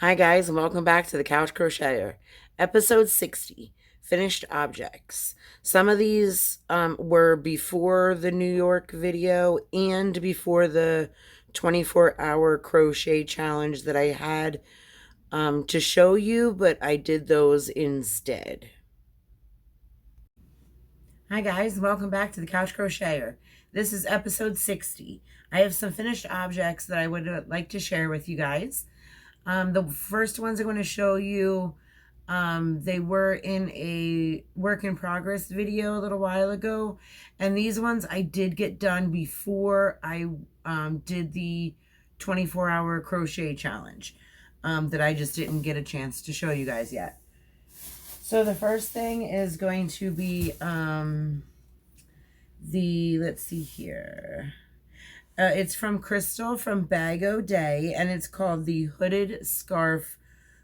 Hi guys, and welcome back to the Couch Crocheter, episode 60, Finished Objects. Some of these were before the New York video and before the 24-hour crochet challenge that I had to show you, but I did those instead. Hi guys, welcome back to the Couch Crocheter. This is episode 60. I have some finished objects that I would like to share with you guys. The first ones I'm going to show you, they were in a work in progress video a little while ago. And these ones I did get done before I did the 24-hour crochet challenge that I just didn't get a chance to show you guys yet. So the first thing is going to be let's see here. It's from Crystal from Bag O' Day, and it's called the Hooded Scarf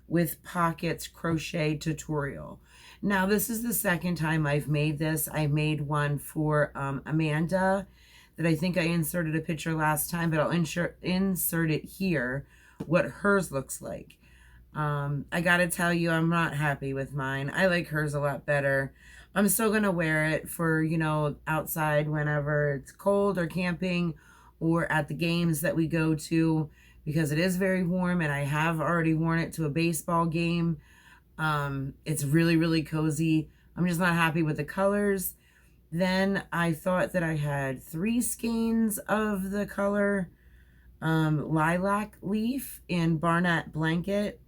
with Pockets Crochet Tutorial. Now, this is the second time I've made this. I made one for Amanda that I think I inserted a picture last time, but I'll insert it here, what hers looks like. I gotta tell you, I'm not happy with mine. I like hers a lot better. I'm still gonna wear it for, you know, outside whenever it's cold or camping, or at the games that we go to, because it is very warm, and I have already worn it to a baseball game. It's really, really cozy. I'm just not happy with the colors. Then I thought that I had 3 skeins of the color Lilac Leaf in Barnett Blanket.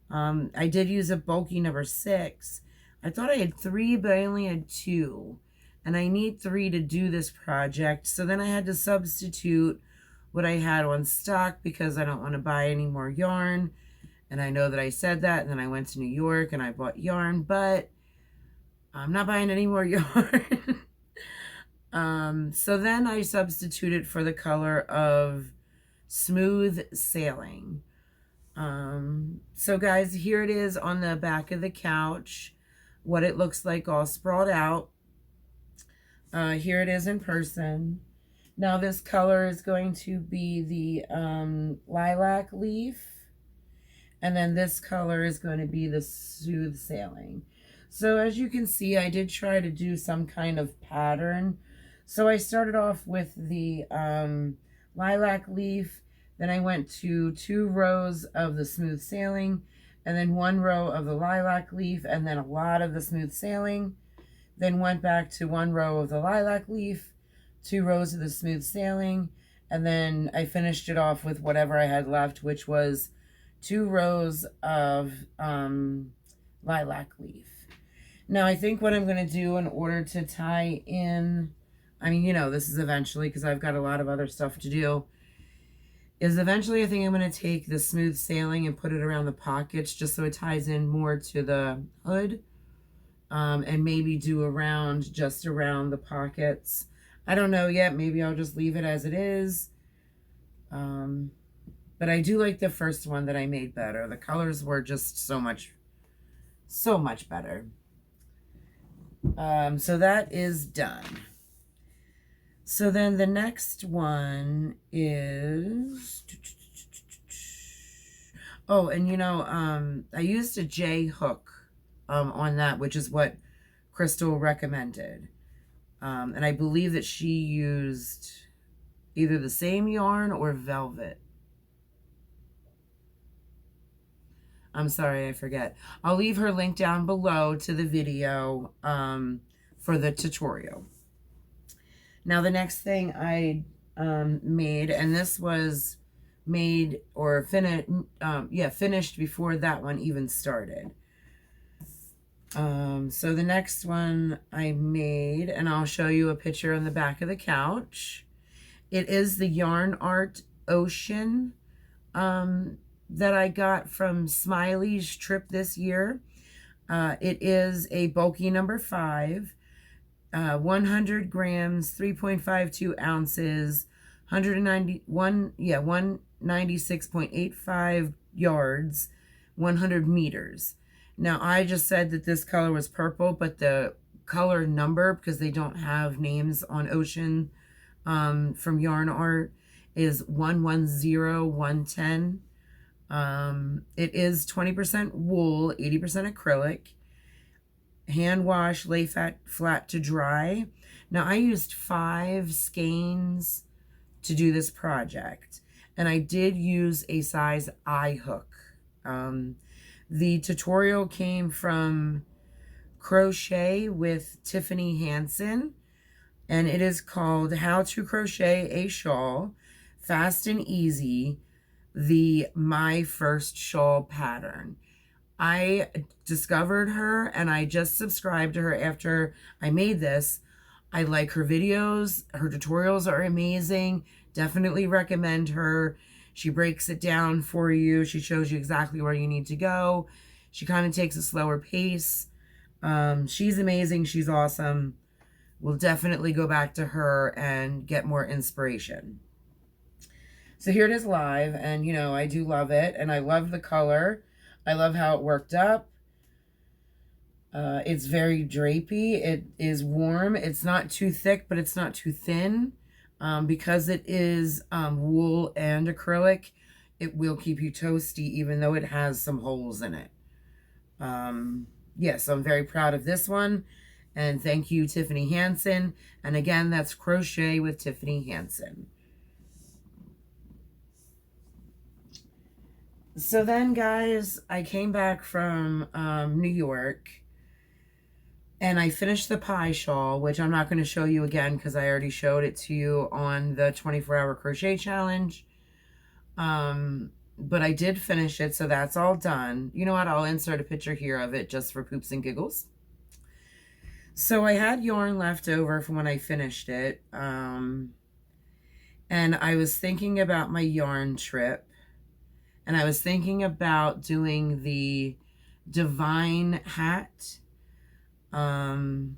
I did use a bulky number 6. I thought I had 3, but I only had 2. And I need 3 to do this project. So then I had to substitute what I had on stock because I don't want to buy any more yarn. And I know that I said that. And then I went to New York and I bought yarn. But I'm not buying any more yarn. So then I substituted for the color of Smooth Sailing. So guys, here it is on the back of the couch. What it looks like all sprawled out. Here it is in person. Now this color is going to be the Lilac Leaf. And then this color is going to be the Smooth Sailing. So as you can see, I did try to do some kind of pattern. So I started off with the Lilac Leaf. Then I went to 2 rows of the Smooth Sailing. And then 1 row of the Lilac Leaf. And then a lot of the Smooth Sailing. Then went back to 1 row of the Lilac Leaf, 2 rows of the Smooth Sailing, and then I finished it off with whatever I had left, which was 2 rows of Lilac Leaf. Now, I think what I'm going to do in order to tie in, I mean, you know, this is eventually, because I've got a lot of other stuff to do, is eventually I think I'm going to take the Smooth Sailing and put it around the pockets just so it ties in more to the hood. And maybe do just around the pockets. I don't know yet. Maybe I'll just leave it as it is. But I do like the first one that I made better. The colors were just so much better. So that is done. So then the next one is... Oh, and you know, I used a J hook on that, which is what Crystal recommended. And I believe that she used either the same yarn or velvet. I'm sorry, I forget. I'll leave her link down below to the video for the tutorial. Now the next thing I made, and this was made or finished before that one even started. So the next one I made, and I'll show you a picture on the back of the couch. It is the Yarn Art Ocean that I got from Smiley's trip this year. It is a bulky number 5, 100 grams, 3.52 ounces, 196.85 yards, 100 meters. Now, I just said that this color was purple, but the color number, because they don't have names on Ocean from Yarn Art, is 110110. It is 20% wool, 80% acrylic. Hand wash, lay flat to dry. Now I used 5 skeins to do this project, and I did use a size I hook. The tutorial came from Crochet with Tiffany Hansen, and it is called How to Crochet a Shawl Fast and Easy, the My First Shawl pattern. I discovered her and I just subscribed to her after I made this. I like her videos. Her tutorials are amazing. Definitely recommend her. She breaks it down for you. She shows you exactly where you need to go. She kind of takes a slower pace. She's amazing. She's awesome. We'll definitely go back to her and get more inspiration. So here it is live, and you know, I do love it, and I love the color. I love how it worked up. It's very drapey. It is warm. It's not too thick, but it's not too thin. Because it is wool and acrylic, it will keep you toasty, even though it has some holes in it. Yes, I'm very proud of this one. And thank you, Tiffany Hansen. And again, that's Crochet with Tiffany Hansen. So then, guys, I came back from New York, and I finished the pie shawl, which I'm not going to show you again because I already showed it to you on the 24-hour crochet challenge. But I did finish it, so that's all done. You know what? I'll insert a picture here of it just for poops and giggles. So I had yarn left over from when I finished it. And I was thinking about my yarn trip. And I was thinking about doing the Divine hat. And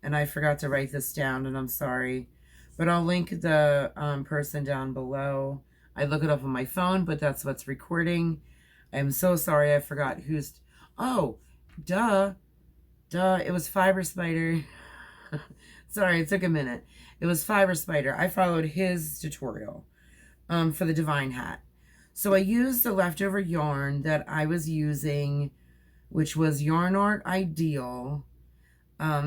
I forgot to write this down, and I'm sorry. But I'll link the person down below. I look it up on my phone, but that's what's recording. I'm so sorry I forgot who's... Oh, duh. It was Fiber Spider. Sorry, it took a minute. It was Fiber Spider. I followed his tutorial for the Divine hat. So I used the leftover yarn that I was using, which was Yarn Art Ideal,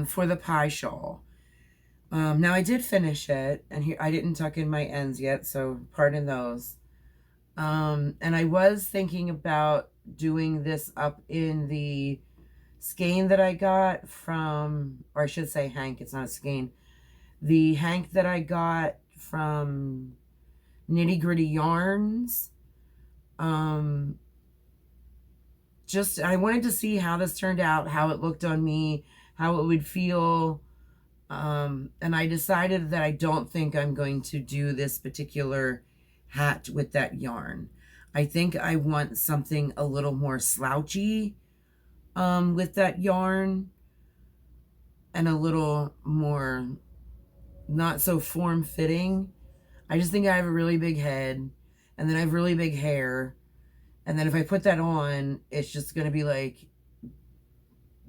for the pie shawl. Now I did finish it, and here I didn't tuck in my ends yet, so pardon those. And I was thinking about doing this up in the skein that I got from, or I should say hank, it's not a skein. The hank that I got from Nitty Gritty Yarns. Just, I wanted to see how this turned out, how it looked on me, how it would feel. And I decided that I don't think I'm going to do this particular hat with that yarn. I think I want something a little more slouchy with that yarn, and a little more not so form-fitting. I just think I have a really big head, and then I have really big hair, and then if I put that on, it's just going to be like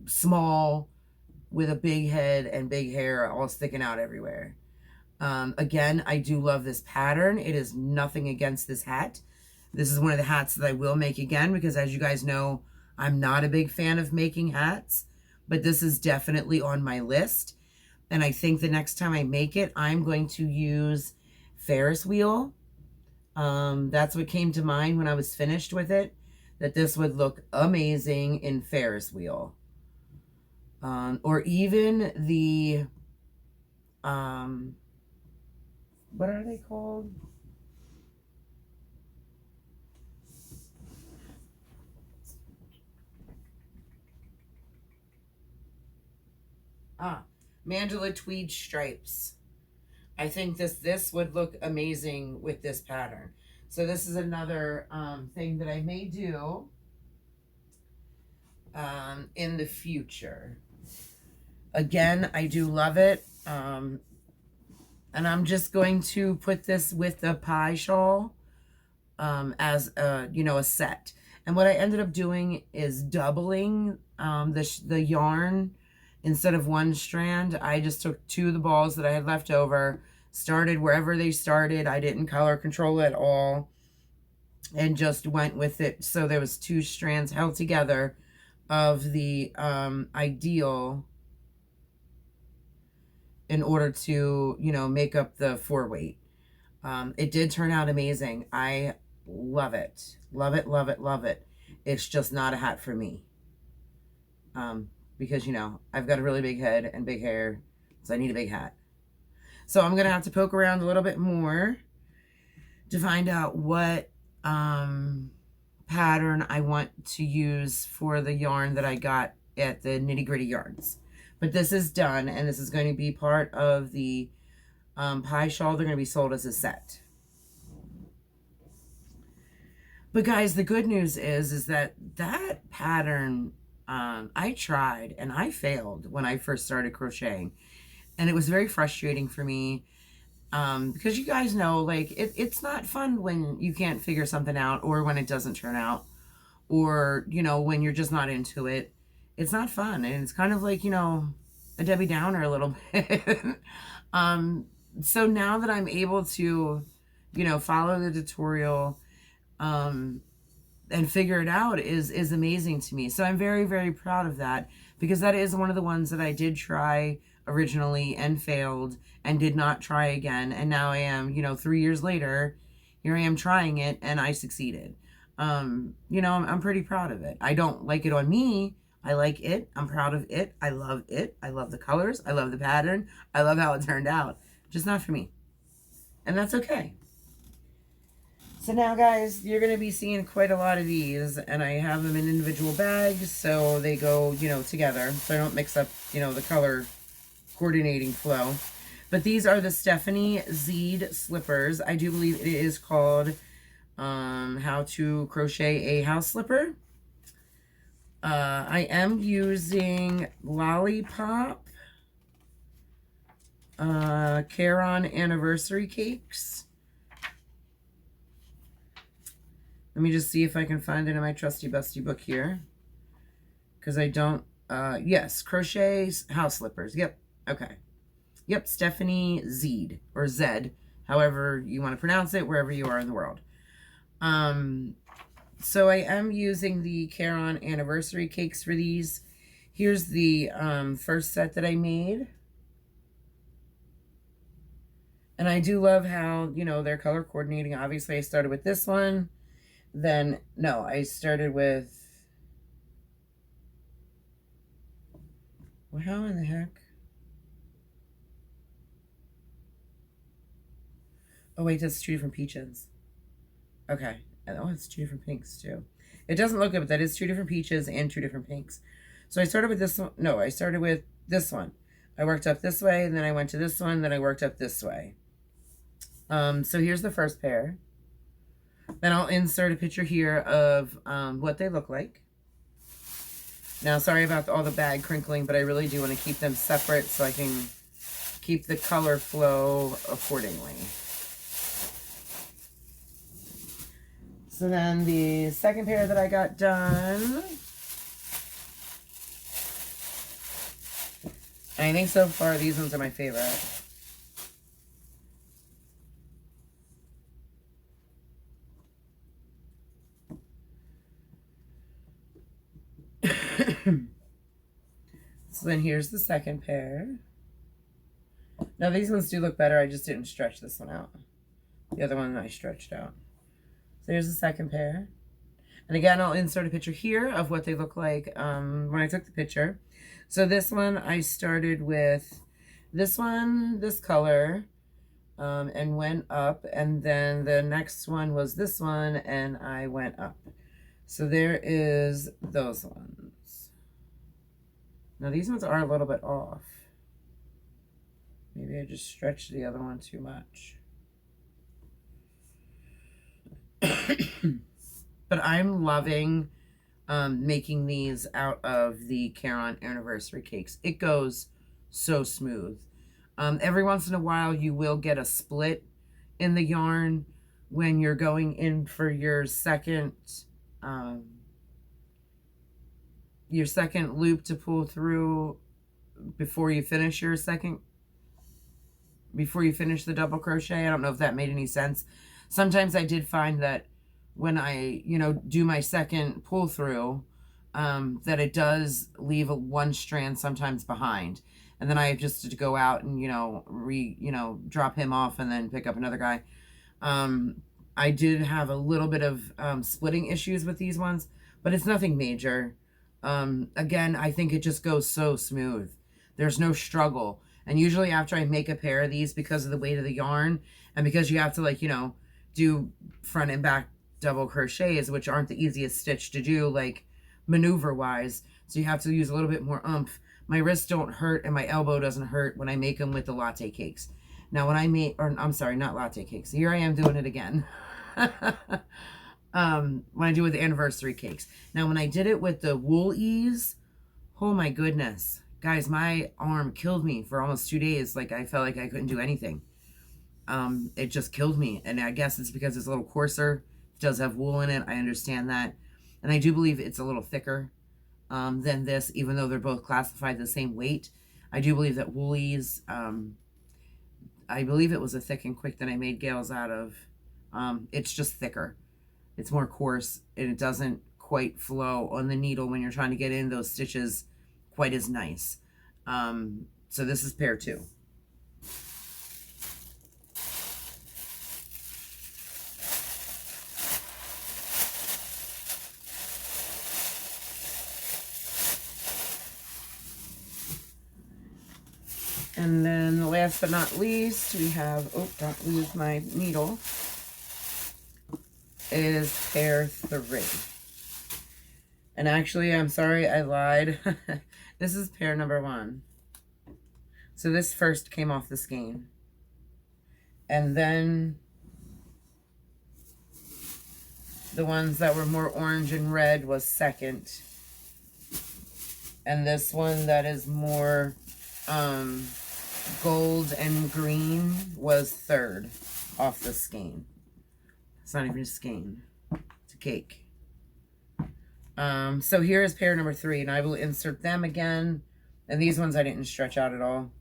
small with a big head and big hair all sticking out everywhere. Again, I do love this pattern. It is nothing against this hat. This is one of the hats that I will make again, because as you guys know, I'm not a big fan of making hats, but this is definitely on my list. And I think the next time I make it, I'm going to use Ferris wheel. That's what came to mind when I was finished with it, that this would look amazing in Ferris wheel. Or even the, what are they called? Mandala tweed stripes. I think this would look amazing with this pattern. So this is another thing that I may do in the future. Again, I do love it. And I'm just going to put this with the pie shawl as a, you know, a set. And what I ended up doing is doubling the yarn. Instead of one strand, I just took 2 of the balls that I had left over, started wherever they started. I didn't color control at all. and just went with it. So there was 2 strands held together of the ideal in order to, you know, make up the 4 weight. It did turn out amazing. I love it. Love it, love it, love it. It's just not a hat for me. Because, you know, I've got a really big head and big hair, so I need a big hat. So I'm going to have to poke around a little bit more to find out what pattern I want to use for the yarn that I got at the Nitty Gritty Yarns. But this is done, and this is going to be part of the pie shawl. They're going to be sold as a set. But guys, the good news is that pattern, I tried and I failed when I first started crocheting. And it was very frustrating for me because you guys know, like, it's not fun when you can't figure something out, or when it doesn't turn out, or, you know, when you're just not into it. It's not fun. And it's kind of like, you know, a Debbie Downer a little bit. So now that I'm able to, you know, follow the tutorial and figure it out is amazing to me. So I'm very, very proud of that, because that is one of the ones that I did try originally and failed and did not try again. And now I am, you know, 3 years later, here I am trying it and I succeeded. You know, I'm pretty proud of it. I don't like it on me. I like it. I'm proud of it. I love it. I love the colors. I love the pattern. I love how it turned out. Just not for me. And that's okay. So now, guys, you're going to be seeing quite a lot of these, and I have them in individual bags, so they go, you know, together, so I don't mix up, you know, the color coordinating flow. But these are the Stephanie Zed slippers. I do believe it is called How to Crochet a House Slipper. I am using Lollipop Caron Anniversary Cakes. Let me just see if I can find it in my trusty busty book here, because I don't, yes, Crochet House Slippers. Yep, okay. Yep, Stephanie Zed, or Zed, however you want to pronounce it, wherever you are in the world. So I am using the Caron Anniversary Cakes for these. Here's the first set that I made. And I do love how, you know, they're color coordinating. Obviously, I started with this one. Then, no, I started with... Well, how in the heck? Oh, wait, that's 2 different peaches. Okay. Oh, it's 2 different pinks, too. It doesn't look good, but that is 2 different peaches and 2 different pinks. So I started with this one. No, I started with this one. I worked up this way, and then I went to this one, then I worked up this way. So here's the first pair. Then I'll insert a picture here of what they look like. Now, sorry about all the bag crinkling, but I really do want to keep them separate so I can keep the color flow accordingly. So then the second pair that I got done, I think so far these ones are my favorite. So then here's the second pair. Now these ones do look better. I just didn't stretch this one out. The other one I stretched out. So here's the second pair. And again, I'll insert a picture here of what they look like when I took the picture. So this one, I started with this one, this color, and went up. And then the next one was this one, and I went up. So there is those ones. Now these ones are a little bit off. Maybe I just stretched the other one too much. But I'm loving making these out of the Caron Anniversary Cakes. It goes so smooth. Every once in a while you will get a split in the yarn when you're going in for your second loop to pull through before you finish the double crochet. I don't know if that made any sense. Sometimes I did find that when I, you know, do my second pull through, that it does leave one strand sometimes behind. And then I have just to go out and, you know, drop him off and then pick up another guy. I did have a little bit of splitting issues with these ones, but it's nothing major. Again, I think it just goes so smooth. There's no struggle. And usually after I make a pair of these, because of the weight of the yarn and because you have to, like, you know, do front and back double crochets, which aren't the easiest stitch to do, like maneuver wise. So you have to use a little bit more oomph. My wrists don't hurt and my elbow doesn't hurt when I make them with the latte cakes. Now when I make, or I'm sorry, not latte cakes. Here I am doing it again. When I do it with the anniversary cakes. Now when I did it with the wool ease, oh my goodness. Guys, my arm killed me for almost 2 days. Like I felt like I couldn't do anything. It just killed me. And I guess it's because it's a little coarser. It does have wool in it. I understand that. And I do believe it's a little thicker than this, even though they're both classified the same weight. I do believe that woolies, I believe it was a thick and quick that I made Gales out of. It's just thicker. It's more coarse and it doesn't quite flow on the needle when you're trying to get in those stitches quite as nice. So this is pair 2. And then last but not least, we have, oh, don't lose my needle, is pair 3. And actually, I'm sorry, I lied. This is pair number 1. So this first came off the skein. And then the ones that were more orange and red was second. And this one that is more gold and green was third off the skein. It's not even a skein. It's a cake. So here is pair number 3, and I will insert them again. And these ones I didn't stretch out at all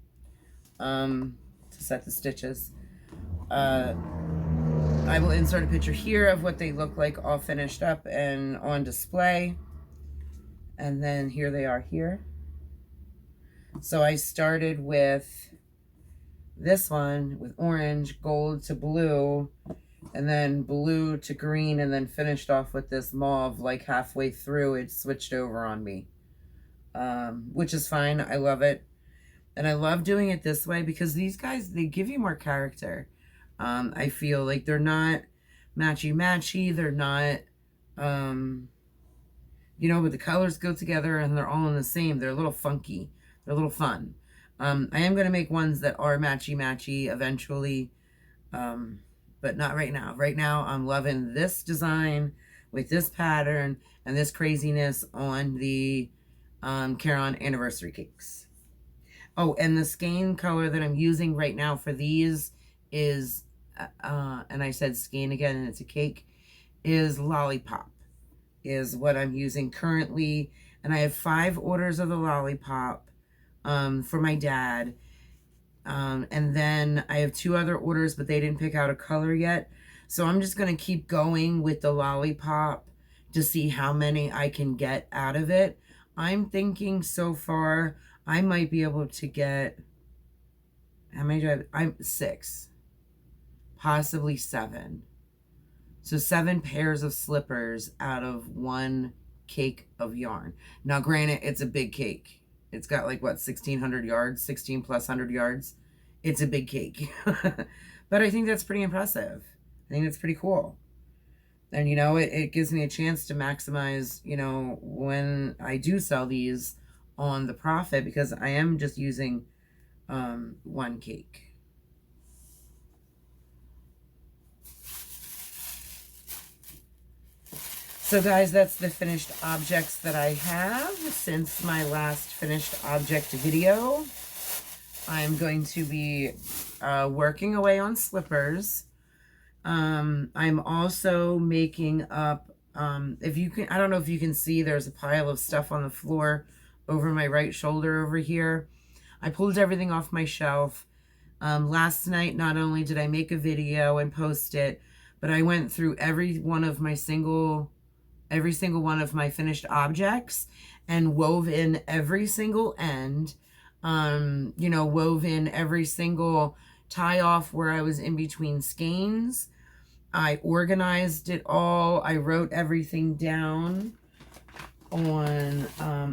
to set the stitches. I will insert a picture here of what they look like all finished up and on display. And then here they are here. So I started with this one with orange, gold to blue, and then blue to green, and then finished off with this mauve. Like halfway through it switched over on me, which is fine. I love it. And I love doing it this way because these guys, they give you more character. I feel like they're not matchy-matchy. They're not, you know, but the colors go together and they're all in the same. They're a little funky. They're a little fun. I am going to make ones that are matchy-matchy eventually, but not right now. Right now, I'm loving this design with this pattern and this craziness on the Caron anniversary cakes. Oh, and the skein color that I'm using right now for these is, and I said skein again, and it's a cake, is Lollipop, is what I'm using currently. And I have 5 orders of the Lollipop for my dad. And then I have 2 other orders, but they didn't pick out a color yet. So I'm just going to keep going with the Lollipop to see how many I can get out of it. I'm thinking so far I might be able to get, how many do I have? I'm 6, possibly 7. So 7 pairs of slippers out of 1 cake of yarn. Now, granted, it's a big cake. It's got like, what, 1,600 yards, 16 plus 100 yards. It's a big cake. But I think that's pretty impressive. I think that's pretty cool. And, you know, it gives me a chance to maximize, you know, when I do sell these on the profit, because I am just using 1 cake. So guys, that's the finished objects that I have since my last finished object video. I'm going to be working away on slippers. I'm also making up, if you can, I don't know if you can see, there's a pile of stuff on the floor over my right shoulder over here. I pulled everything off my shelf. Last night, not only did I make a video and post it, but I went through every single one of my finished objects and wove in every single end, you know, wove in every single tie off where I was in between skeins. I organized it all. I wrote everything down on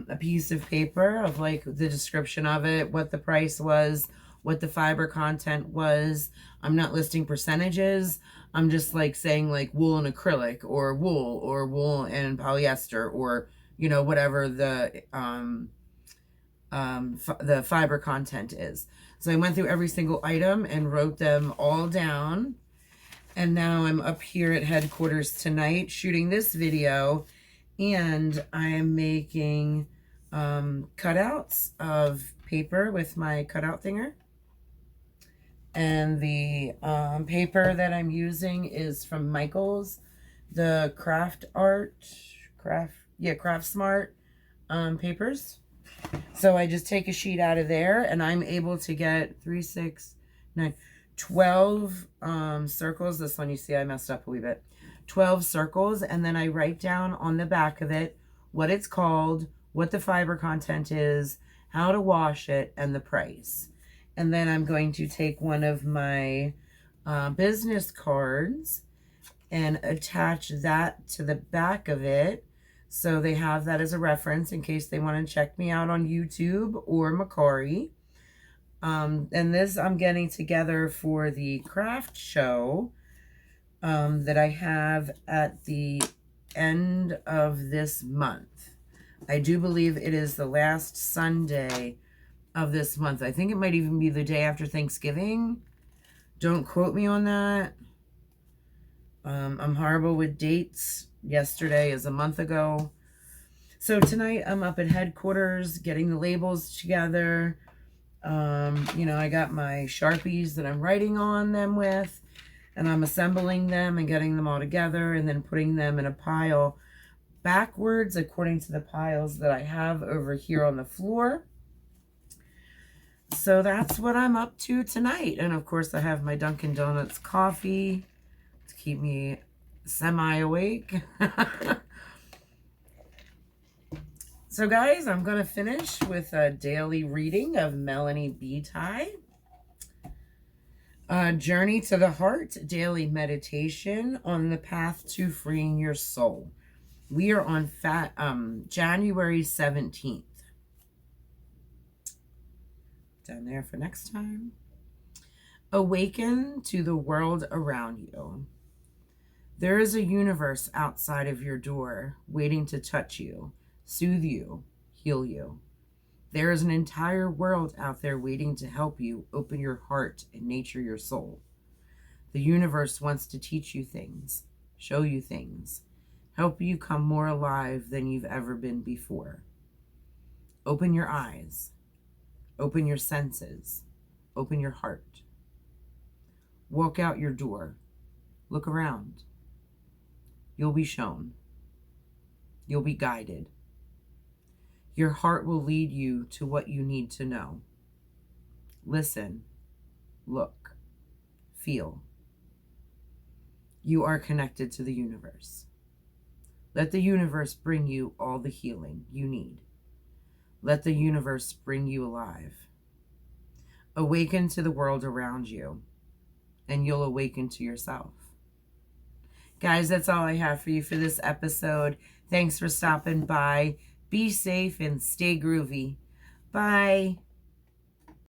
a piece of paper of like the description of it, what the price was, what the fiber content was. I'm not listing percentages. I'm just like saying like wool and acrylic or wool and polyester, or, you know, whatever the fiber content is. So I went through every single item and wrote them all down. And now I'm up here at headquarters tonight shooting this video, and I am making cutouts of paper with my cutout thinger. And the paper that I'm using is from Michael's, the Craft Smart papers. So I just take a sheet out of there, and I'm able to get 3, 6, 9, 12 circles. This one, you see I messed up a wee bit. 12 circles, and then I write down on the back of it what it's called, what the fiber content is, how to wash it, and the price. And then I'm going to take one of my business cards and attach that to the back of it, so they have that as a reference in case they want to check me out on YouTube or Macari. And this I'm getting together for the craft show that I have at the end of this month. I do believe it is the last Sunday of this month. I think it might even be the day after Thanksgiving. Don't quote me on that. I'm horrible with dates. Yesterday is a month ago. So tonight I'm up at headquarters getting the labels together. You know, I got my Sharpies that I'm writing on them with, and I'm assembling them and getting them all together and then putting them in a pile backwards according to the piles that I have over here on the floor. So that's what I'm up to tonight. And of course I have my Dunkin' Donuts coffee to keep me semi-awake. So guys, I'm going to finish with a daily reading of Melanie B. Ty. Journey to the Heart, daily meditation on the path to freeing your soul. We are on January 17th. Down there for next time. Awaken to the world around you. There is a universe outside of your door waiting to touch you, soothe you, heal you. There is an entire world out there waiting to help you open your heart and nurture your soul. The universe wants to teach you things, show you things, help you come more alive than you've ever been before. Open your eyes, open your senses, open your heart. Walk out your door, look around. You'll be shown. You'll be guided. Your heart will lead you to what you need to know. Listen, look, feel. You are connected to the universe. Let the universe bring you all the healing you need. Let the universe bring you alive. Awaken to the world around you, and you'll awaken to yourself. Guys, that's all I have for you for this episode. Thanks for stopping by. Be safe and stay groovy. Bye.